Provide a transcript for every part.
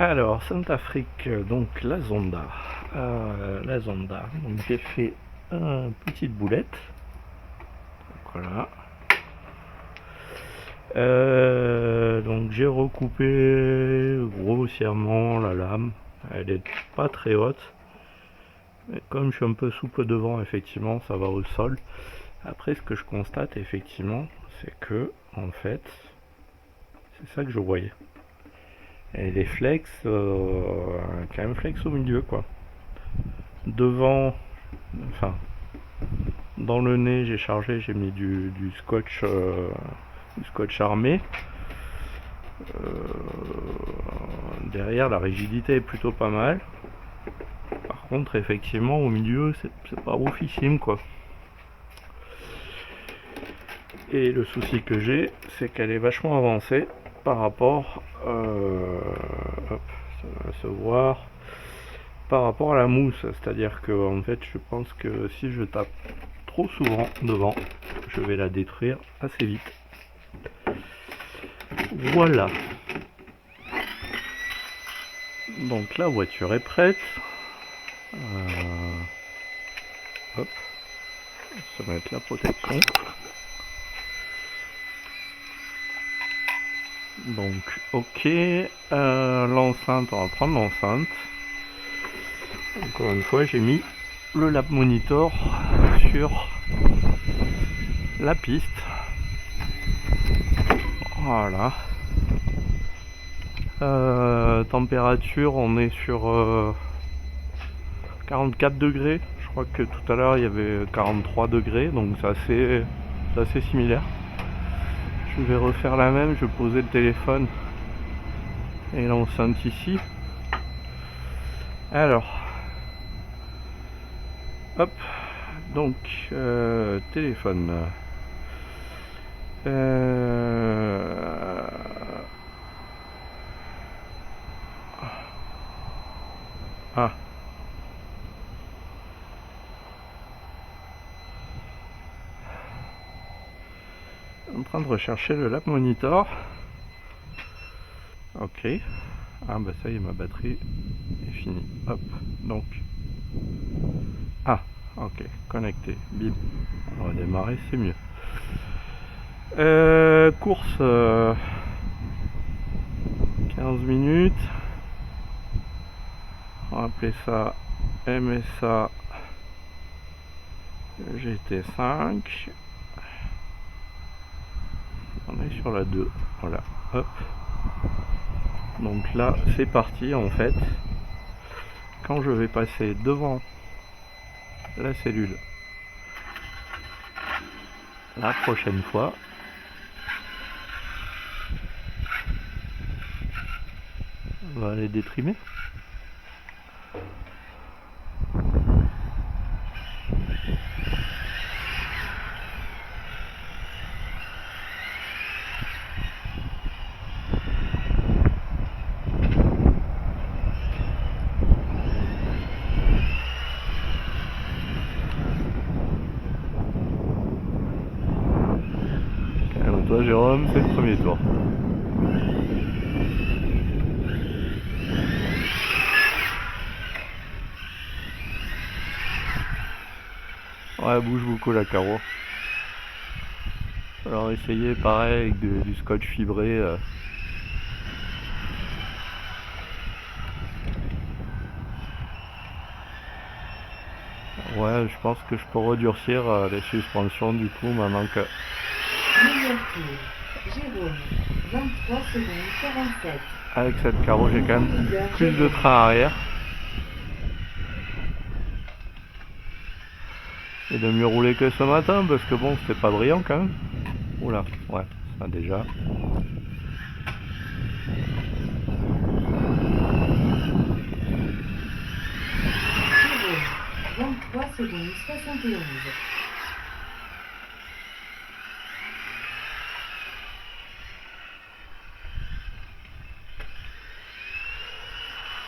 Alors, Centrafrique, donc la Zonda. Donc j'ai fait une petite boulette. Donc, voilà. Donc j'ai recoupé grossièrement la lame. Elle est pas très haute. Mais comme je suis un peu souple devant, effectivement, ça va au sol. Après, ce que je constate, effectivement, c'est que, en fait, c'est ça que je voyais. Et les flex, quand même flex au milieu, quoi. Devant, enfin, dans le nez, j'ai chargé, j'ai mis du scotch armé. Derrière, la rigidité est plutôt pas mal. Par contre, effectivement, au milieu, c'est pas oufissime, quoi. Et le souci que j'ai, c'est qu'elle est vachement avancée par rapport, hop, ça va se voir, par rapport à la mousse. C'est-à-dire que, en fait, je pense que si je tape trop souvent devant, je vais la détruire assez vite. Voilà. Donc la voiture est prête. Hop, ça va être la protection. Donc ok, l'enceinte, on va prendre l'enceinte. Encore une fois, j'ai mis le lap monitor sur la piste. Voilà. Température, on est sur 44 degrés. Je crois que tout à l'heure il y avait 43 degrés, donc c'est assez similaire. Je vais refaire la même, je vais poser le téléphone et l'enceinte ici. Alors, hop, donc téléphone. Ah. En train de rechercher le lap monitor. Ok. Ah bah ça y est, ma batterie est finie. Hop. Donc. Ah. Ok. Connecté. Bim. On va démarrer, c'est mieux. Course. 15 minutes. On va appeler ça MSA GT5. On est sur la 2. Voilà. Hop. Donc là, c'est parti en fait. Quand je vais passer devant la cellule la prochaine fois, on va aller détrimer. Calme-toi Jérôme, c'est le premier tour. Ouais, bouge beaucoup la carreau. Alors essayez pareil avec du scotch fibré. Ouais, je pense que je peux redurcir les suspensions du coup maintenant que... Jérôme, 23 secondes 47. Avec cette carreau, j'ai quand même plus de train arrière. Et de mieux rouler que ce matin, parce que bon, c'était pas brillant quand même. Oula, ouais, ça déjà. Jérôme, 23 secondes 71.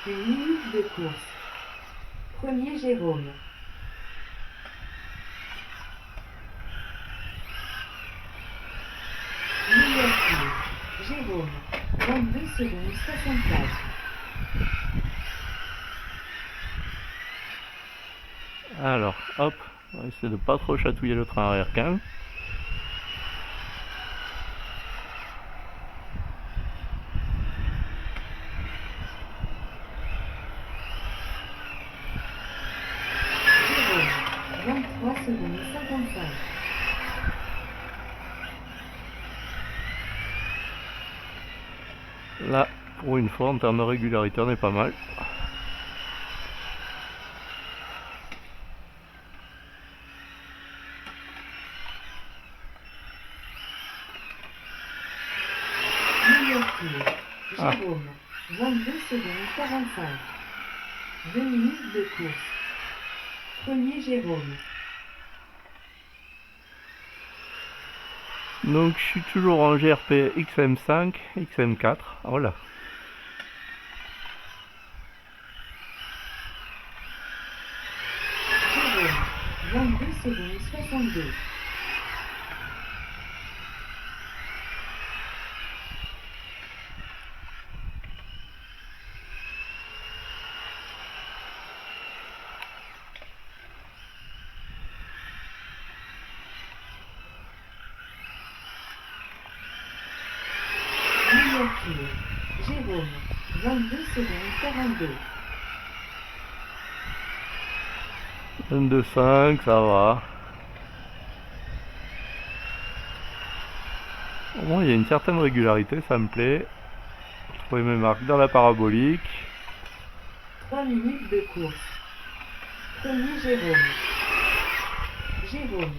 Une minute de course. Premier Jérôme. Meilleur tour. Jérôme, 22 secondes 64. Alors, hop, on va essayer de pas trop chatouiller le train arrière quand même. Jérôme, 23 secondes 55. Là, pour une fois, en termes de régularité, on est pas mal. Meilleur tour. Jérôme, 22 secondes 45. 2 minutes de course. Premier Jérôme. Donc, je suis toujours en GRP XM5, XM4. Voilà. Jérôme, 22 secondes 62. Meilleur tour. Jérôme, 22 secondes 42. 22,5, ça va. Au moins, il y a une certaine régularité, ça me plaît. Trouver mes marques dans la parabolique. 3 minutes de course. Premier Jérôme. Jérôme,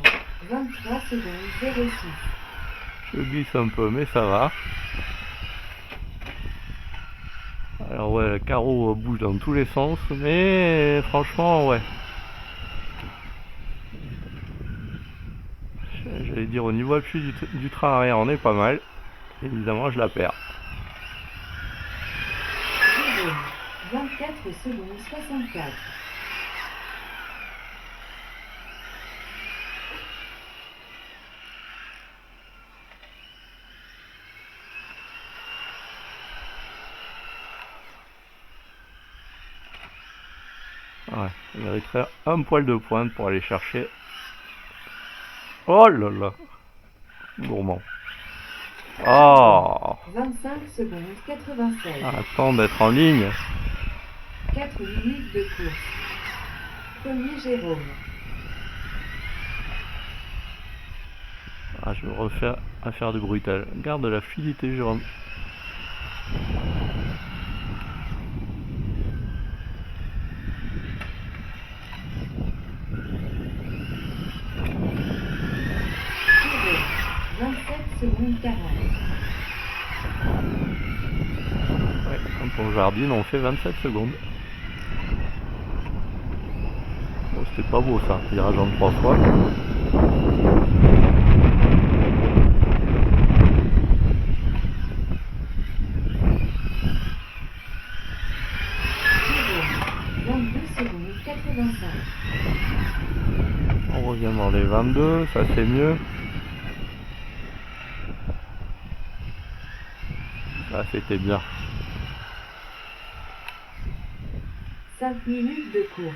23 secondes 06. Je glisse un peu, mais ça va. Alors ouais, le carreau bouge dans tous les sens, mais franchement, ouais. J'allais dire, au niveau appui du train arrière, on est pas mal. Évidemment, je la perds. Jérôme, 24 secondes 64. Ouais, il mériterait un poil de pointe pour aller chercher. Oh là là, gourmand. Oh, 25 secondes 96. attends d'être en ligne. 4 minutes de course. Premier Jérôme. Ah, je me refais à faire du brutal. Garde la fluidité, Jérôme. Jérôme, 27 secondes 40. Ouais, quand on jardine, on fait 27 secondes. Bon, c'était pas beau ça, virage en 3 fois. Jérôme, 22 secondes 85. On revient dans les 22, ça c'est mieux. Ça c'était bien. 5 minutes de course.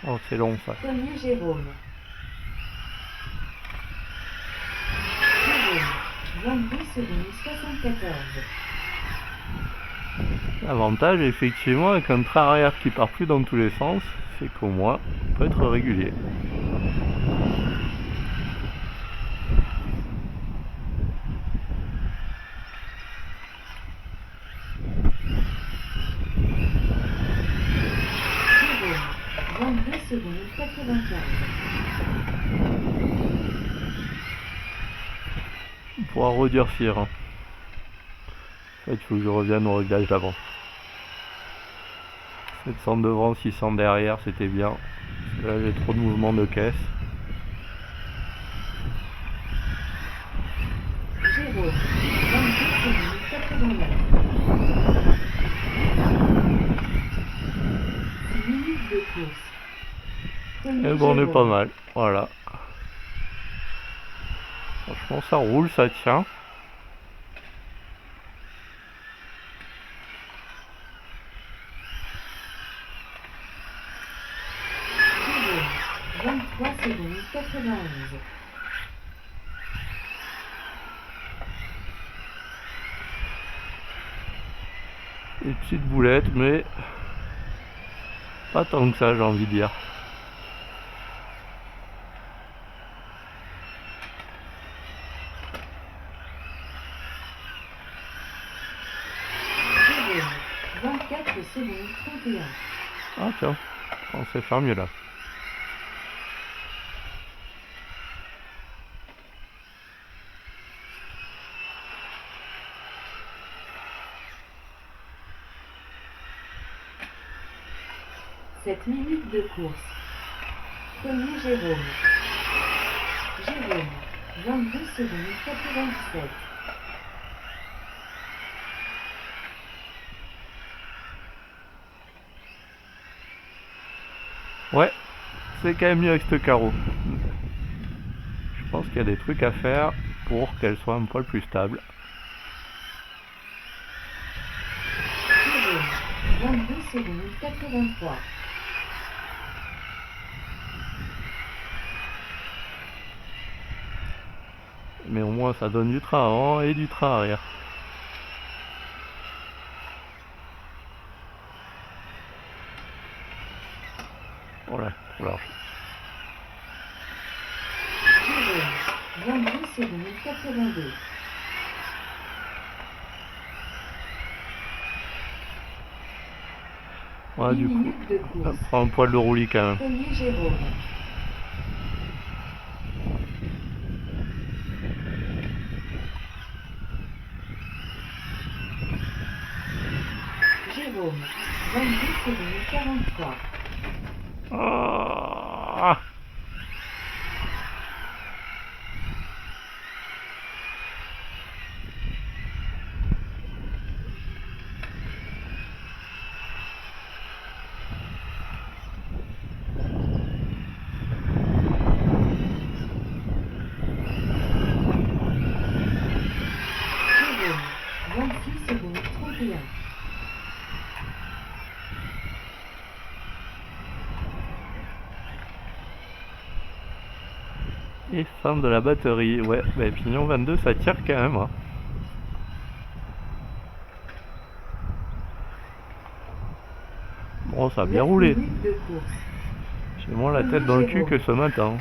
Oh, c'est long ça. Premier Jérôme. Jérôme, 22 secondes 74. L'avantage effectivement avec un train arrière qui part plus dans tous les sens, c'est qu'au moins on peut être régulier. Jérôme, 22 secondes 95. On pourra redurcir. Hein. En fait, il faut que je revienne au réglage d'avant. 700 devant, 600 derrière, c'était bien. Parce que là, j'ai trop de mouvements de caisse. Jérôme, 22 secondes 89. 6 minutes de course. Premier Et bon, on est Jérôme. pas mal. Voilà. Franchement, ça roule, ça tient. secondes 91. Des petites boulettes, mais pas tant que ça, j'ai envie de dire. Jérôme, 24 secondes 31. Ah tiens, on sait faire mieux là. Sept minutes de course. Premier Jérôme. Jérôme, 22 secondes 97. Ouais, c'est quand même mieux avec ce carreau. Je pense qu'il y a des trucs à faire pour qu'elle soit un poil plus stable. Jérôme, 22 secondes 83. Mais au moins ça donne du train avant et du train arrière. Voilà, trop large. Jérôme, 22 secondes 82. Voilà, 10 du coup, minutes de ça course. prend un poil de roulis quand même. Premier Jérôme. Jérôme, 22 secondes 43. Ah, Jérôme, 26 secondes 31. et fin de la batterie. Ouais, bah, Pignon 22 ça tire quand même. Hein. Bon, ça a bien 9 roulé. minutes de course. J'ai moins la tête dans le cul que ce matin.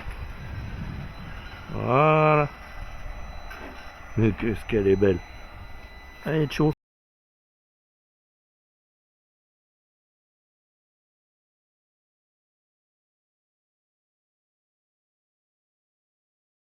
Voilà. Mais qu'est-ce qu'elle est belle. Allez, ciao.